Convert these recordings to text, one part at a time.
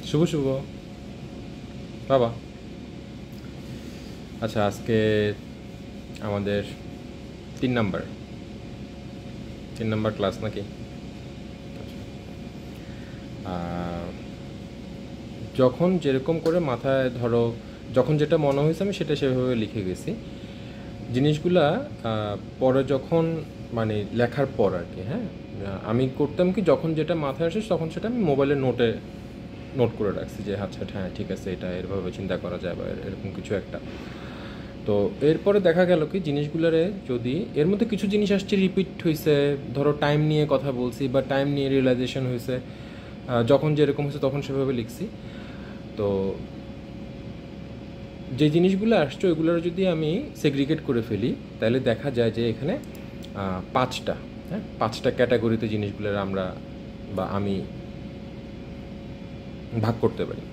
শুভ শুভ বাবা। আচ্ছা, আজকে আমাদের 3 নাম্বার 3 নাম্বার ক্লাস নাকি? আহ, যখন যেরকম করে মাথায় ধরো, যখন যেটা মনে হয়েছে আমি সেটা সেভাবে লিখে গেছি জিনিসগুলা। পরে যখন মানে লেখার পর আর কি, হ্যাঁ, আমি করতাম কি, যখন যেটা মাথায় আসে তখন সেটা আমি মোবাইলে নোট করে রাখছি যে আচ্ছা হ্যাঁ ঠিক আছে, এটা এরভাবে চিন্তা করা যায় বা এরকম কিছু একটা। তো এরপরে দেখা গেল কি জিনিসগুলোরে, যদি এর মধ্যে কিছু জিনিস আসছে রিপিট হয়েছে, ধরো টাইম নিয়ে কথা বলছি বা টাইম নিয়ে রিয়েলাইজেশন হয়েছে, যখন যেরকম হয়েছে তখন সেভাবে লিখছি। তো যে জিনিসগুলো আসছে ওইগুলোর যদি আমি সেগ্রিগেট করে ফেলি, তাহলে দেখা যায় যে এখানে 5টা, হ্যাঁ, 5টা ক্যাটাগরিতে জিনিসগুলোর আমরা বা আমি ভাগ করতে পারি।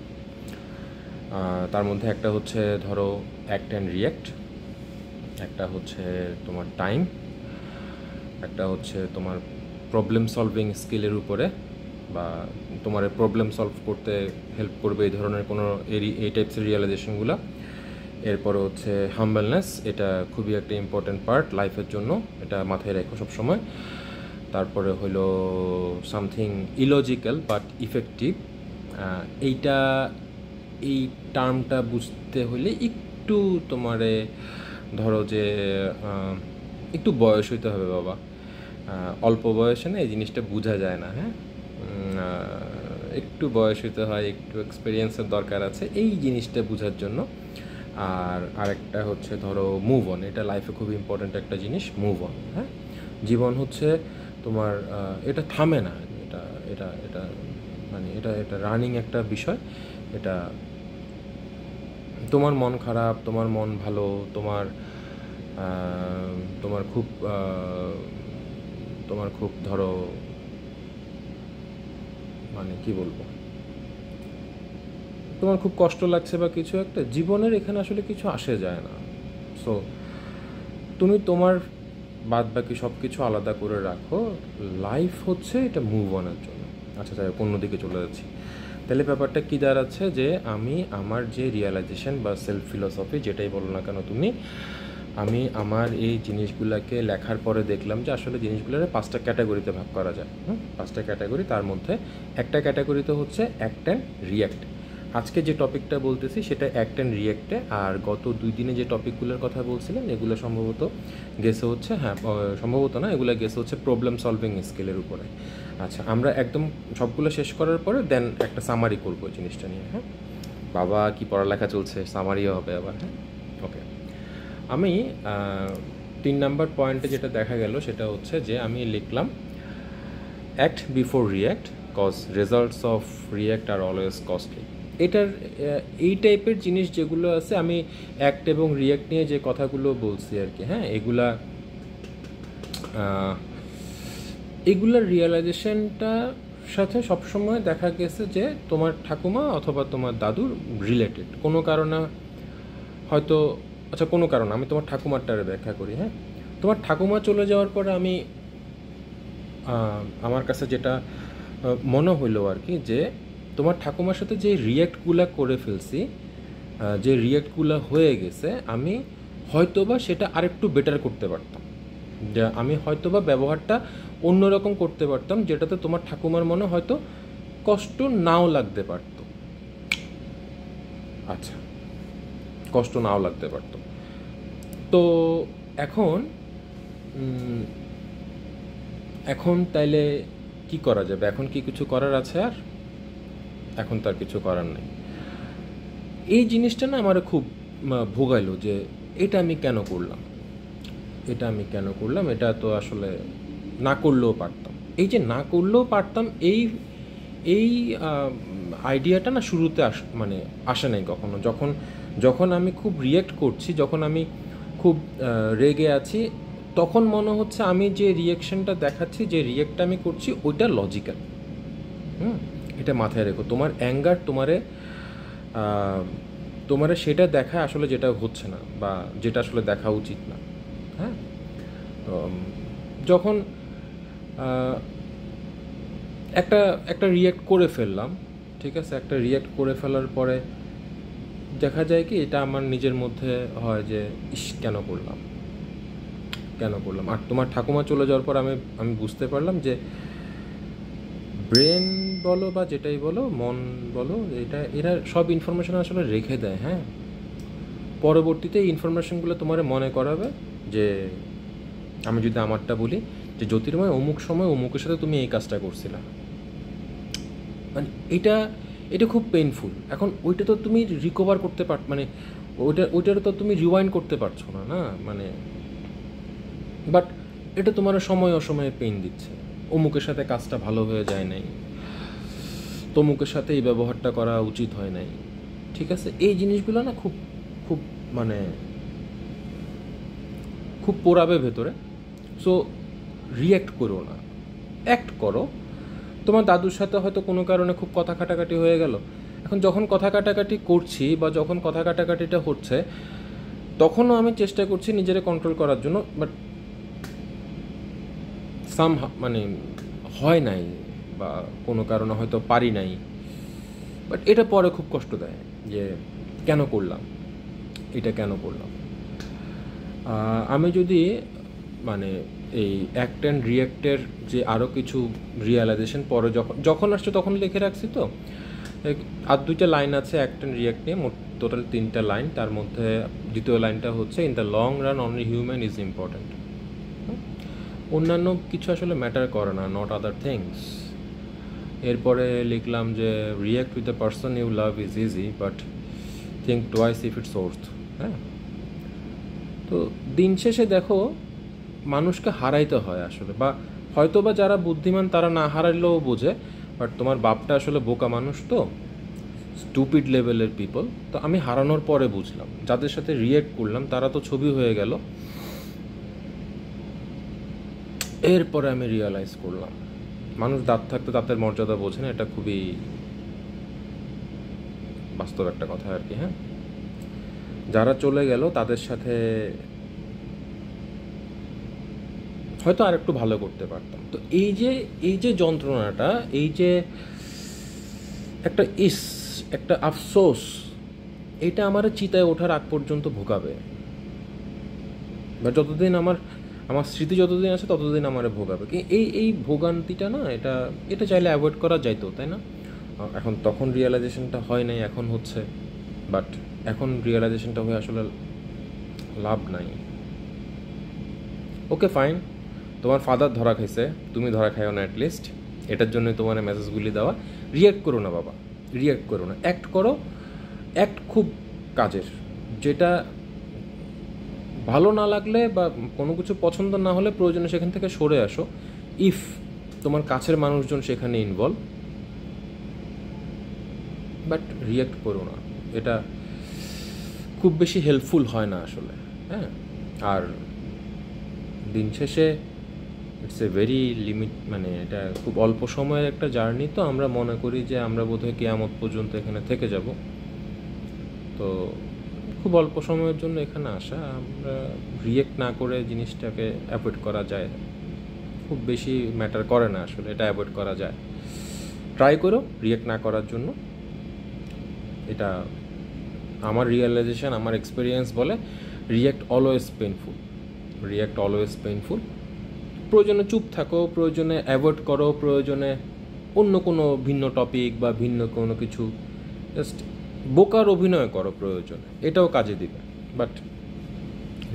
তার মধ্যে একটা হচ্ছে ধরো অ্যাক্ট অ্যান্ড রিয়্যাক্ট, একটা হচ্ছে তোমার টাইম, একটা হচ্ছে তোমার প্রবলেম সলভিং স্কিলের উপরে, বা তোমার প্রবলেম সলভ করতে হেল্প করবে এই ধরনের কোনো এই টাইপসের রিয়েলাইজেশনগুলো। এরপরে হচ্ছে হাম্বলনেস, এটা খুবই একটা ইম্পর্ট্যান্ট পার্ট লাইফের জন্য, এটা মাথায় রেখো সবসময়। তারপরে হলো সামথিং ইলজিক্যাল বাট ইফেক্টিভ। এইটা, এই টার্মটা বুঝতে হলে একটু তোমারে ধরো যে একটু বয়স হইতে হবে বাবা। অল্প বয়সে না এই জিনিসটা বোঝা যায় না, হ্যাঁ। একটু বয়স হইতে হয়, একটু এক্সপিরিয়েন্সের দরকার আছে এই জিনিসটা বোঝার জন্য। আর আরেকটা হচ্ছে ধরো মুভ অন, এটা লাইফে খুব ইম্পর্ট্যান্ট একটা জিনিস, মুভ অন, হ্যাঁ। জীবন হচ্ছে তোমার এটা থামে না, এটা এটা এটা মানে এটা এটা রানিং একটা বিষয়। এটা তোমার মন খারাপ, তোমার মন ভালো, তোমার তোমার খুব তোমার খুব ধরো মানে কি বলবো, তোমার খুব কষ্ট লাগছে বা কিছু একটা, জীবনের এখানে আসলে কিছু আসে যায় না। সো তুমি তোমার বাদ বাকি সব কিছু আলাদা করে রাখো, লাইফ হচ্ছে এটা মুভ অনের জন্য। আচ্ছা যাই হোক, অন্যদিকে চলে যাচ্ছি। তাহলে ব্যাপারটা কী দাঁড়াচ্ছে যে আমি আমার যে রিয়েলাইজেশন বা সেলফ ফিলসফি যেটাই বলো না কেন তুমি, আমি আমার এই জিনিসগুলোকে লেখার পরে দেখলাম যে আসলে জিনিসগুলোর 5টা ক্যাটাগরিতে ভাগ করা যায়। 5টা ক্যাটাগরি, তার মধ্যে একটা ক্যাটাগরিতে হচ্ছে অ্যাক্ট অ্যান্ড রিয়্যাক্ট। আজকে যে টপিকটা বলতেছি সেটা অ্যাক্ট অ্যান্ড রিয়্যাক্টে, আর গত 2 দিনে যে টপিকগুলোর কথা বলছিলেন এগুলো সম্ভবত গেসে হচ্ছে, হ্যাঁ সম্ভবত না, এগুলো গেসে হচ্ছে প্রবলেম সলভিং স্কিলের উপরে। আচ্ছা, আমরা একদম সবগুলো শেষ করার পরে দেন একটা সামারি করবো জিনিসটা নিয়ে, হ্যাঁ। বাবা কি পড়ালেখা চলছে, সামারিও হবে আবার, হ্যাঁ। ওকে, আমি 3 নাম্বার পয়েন্টে যেটা দেখা গেল সেটা হচ্ছে যে আমি লিখলাম act before react, cause results of react are always costly. এটার এই টাইপের জিনিস যেগুলো আছে, আমি অ্যাক্ট এবং রিয়্যাক্ট নিয়ে যে কথাগুলো বলছি আর কি, হ্যাঁ, এগুলার রিয়েলাইজেশনটা সাথে সবসময় দেখা গেছে যে তোমার ঠাকুমা অথবা তোমার দাদুর রিলেটেড কোনো কারণে হয়তো। আচ্ছা, কোনো কারণ, আমি তোমার ঠাকুমারটারে ব্যাখ্যা করি, হ্যাঁ। তোমার ঠাকুমা চলে যাওয়ার পরে আমি আমার কাছে যেটা মনে হইলো আর কি, যে তোমার ঠাকুমার সাথে যে রিয়্যাক্টগুলা করে ফেলছি, যে রিয়্যাক্টগুলা হয়ে গেছে, আমি হয়তোবা সেটা আরেকটু বেটার করতে পারতাম, যে আমি হয়তোবা ব্যবহারটা অন্যরকম করতে পারতাম, যেটাতে তোমার ঠাকুমার মনে হয়তো কষ্ট নাও লাগতে পারতো। আচ্ছা, কষ্ট নাও লাগতে পারতো। তো এখন এখন তাইলে কি করা যাবে? এখন কি কিছু করার আছে আর? এখন তার কিছু করার নেই। এই জিনিসটা না আমার খুব ভোগাইলো যে এটা আমি কেন করলাম, এটা তো আসলে না করলেও পারতাম। এই যে না করলেও পারতাম, এই এই আইডিয়াটা না শুরুতে মানে আসে নাই কখনো। যখন যখন আমি খুব রিয়্যাক্ট করছি, যখন আমি খুব রেগে আছি, তখন মনে হচ্ছে আমি যে রিয়াকশনটা দেখাচ্ছি, যে রিয়্যাক্টটা আমি করছি ওইটা লজিক্যাল। এটা মাথায় রেখো, তোমার অ্যাঙ্গার তোমারে সেটা দেখা আসলে যেটা হচ্ছে না, বা যেটা আসলে দেখা উচিত না, হ্যাঁ। যখন একটা একটা রিয়্যাক্ট করে ফেললাম, ঠিক আছে, একটা রিয়্যাক্ট করে ফেলার পরে দেখা যায় কি এটা আমার নিজের মধ্যে হয় যে ইস কেন করলাম, কেন করলাম। আর তোমার ঠাকুমা চলে যাওয়ার পর আমি আমি বুঝতে পারলাম যে ব্রেন বলো বা যেটাই বলো, মন বলো, এরা সব ইনফরমেশন আসলে রেখে দেয়। হ্যাঁ, পরবর্তীতে এই ইনফরমেশনগুলো তোমার মনে করাবে যে, আমি যদি আমারটা বলি যে জ্যোতির্ময় অমুক সময় অমুকের সাথে তুমি এই কাজটা করছিলা, মানে এটা এটা খুব পেইনফুল। এখন ওইটা তো তুমি রিকভার করতে মানে ওইটার তো তুমি রিওয়াইন্ড করতে পারছো না, না মানে, বাট এটা তোমার সময় অসময়ে পেইন দিচ্ছে। অমুকের সাথে কাজটা ভালো হয়ে যায় নাই, তমুকের সাথে এই ব্যবহারটা করা উচিত হয় নাই, ঠিক আছে। এই জিনিসগুলো না খুব খুব মানে খুব পোড়াবে ভেতরে। সো রিয়্যাক্ট করো না, অ্যাক্ট করো। তোমার দাদুর সাথে হয়তো কোনো কারণে খুব কথা কাটাকাটি হয়ে গেল। এখন যখন কথা কাটাকাটি করছি বা যখন কথা কাটাকাটিটা হচ্ছে, তখনও আমি চেষ্টা করছি নিজেরে কন্ট্রোল করার জন্য, বাট মানে হয় নাই বা কোনো কারণে হয়তো পারি নাই। বাট এটা পরে খুব কষ্ট দেয় যে কেন করলাম এটা, কেন করলাম। আমি যদি মানে এই অ্যাক্ট অ্যান্ড রিয়্যাক্টের যে আরও কিছু রিয়েলাইজেশন পরে যখন আসছে তখন লিখে রাখছি। তো আর 2টা লাইন আছে অ্যাক্ট অ্যান্ড রিয়্যাক্ট নিয়ে, মোট টোটাল 3টা লাইন। তার মধ্যে দ্বিতীয় লাইনটা হচ্ছে in the long run only human is important. অন্যান্য কিছু আসলে ম্যাটার করে না, নট আদার থিংস। এরপরে লিখলাম যে react with the person you love is easy, but think twice if it's worth. হ্যাঁ, তো দিন শেষে দেখো মানুষকে হারাইতে হয় আসলে, বা হয়তো বা যারা বুদ্ধিমান তারা না হারাইলেও বোঝে, বাট তোমার বাপটা আসলে বোকা মানুষ, তো স্টুপিড লেভেলের পিপল। তো আমি হারানোর পরে বুঝলাম, যাদের সাথে রিয়্যাক্ট করলাম তারা তো ছবি হয়ে গেল। এরপরে আমি রিয়েলাইজ করলাম মানুষ দাঁত থাকতে দাঁতের মর্যাদা বোঝে না। এটা খুবই বাস্তব একটা কথা আর কি। হ্যাঁ, যারা চলে গেল তাদের সাথে হয়তো আর একটু ভালো করতে পারতাম। তো এই যে যন্ত্রণাটা, এই যে একটা আফসোস, এটা আমার চিতায় ওঠার আগ পর্যন্ত ভোগাবে, বা যতদিন আমার স্মৃতি যতদিন আছে ততদিন আমার ভোগাবে। কি এই ভোগান্তিটা না, এটা চাইলে অ্যাভয়েড করা যাইতো, তাই না? এখন তখন রিয়েলাইজেশনটা হয় নাই, এখন হচ্ছে। বাট এখন রিয়েলাইজেশনটা হয়ে আসলে লাভ নাই। ওকে ফাইন, তোমার ফাদার ধরা খাইছে, তুমি ধরা খাইও না অ্যাটলিস্ট। এটার জন্য তোমার মেসেজগুলি দেওয়া। রিয়্যাক্ট করো না বাবা, রিয়্যাক্ট করো না, অ্যাক্ট করো। অ্যাক্ট খুব কাজের। যেটা ভালো না লাগলে বা কোনো কিছু পছন্দ না হলে প্রয়োজনে সেখান থেকে সরে আসো, ইফ তোমার কাছের মানুষজন সেখানে ইনভলভ। বাট রিয়্যাক্ট করো না, এটা খুব বেশি হেল্পফুল হয় না আসলে। হ্যাঁ, আর দিন শেষে ইটস এ ভেরি লিমিট, মানে এটা খুব অল্প সময়ের একটা জার্নি। তো আমরা মনে করি যে আমরা বোধহয় কিয়ামত পর্যন্ত এখানে থেকে যাব। তো খুব অল্প সময়ের জন্য এখানে আসা, আমরা রিয়েক্ট না করে জিনিসটাকে অ্যাভয়েড করা যায়, খুব বেশি ম্যাটার করে না আসলে, এটা অ্যাভয়েড করা যায়। ট্রাই করো রিয়েক্ট না করার জন্য। এটা আমার রিয়েলাইজেশন, আমার এক্সপিরিয়েন্স বলে react always painful, react always painful. প্রয়োজনে চুপ থাকো, প্রয়োজনে অ্যাভয়েড করো, প্রয়োজনে অন্য কোনো ভিন্ন টপিক বা ভিন্ন কোনো কিছু জাস্ট বোকার অভিনয় করো প্রয়োজনে, এটাও কাজে দিবে। বাট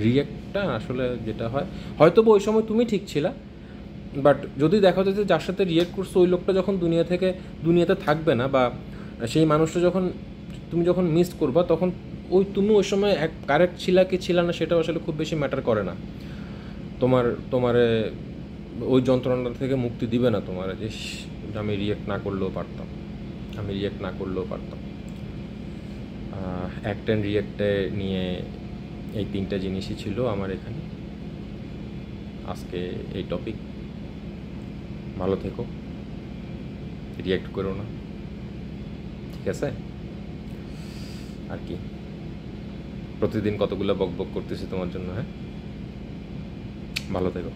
রিয়েক্টটা আসলে যেটা হয়, হয়তো বা ওই সময় তুমি ঠিক ছিলা, বাট যদি দেখা যায় যে যার সাথে রিয়েক্ট করছো ওই লোকটা যখন দুনিয়াতে থাকবে না, বা সেই মানুষটা তুমি যখন মিস করবা, তখন তুমি ওই সময় কারেক্ট ছিলা কি ছিলা না সেটাও আসলে খুব বেশি ম্যাটার করে না। তোমারে ওই যন্ত্রণা থেকে মুক্তি দিবে না তোমার যে আমি রিয়েক্ট না করলেও পারতাম, আমি রিয়েক্ট না করলেও পারতাম। অ্যাক্ট অ্যান্ড রিয়েক্টে নিয়ে এই 3টা জিনিসই ছিল আমার এখানে আজকে এই টপিক। ভালো থেকো, রিয়েক্ট করো না, ঠিক আছে? আর কি, প্রতিদিন কতগুলো বকবক করতেছি তোমার জন্য। হ্যাঁ, ভালো থেকো।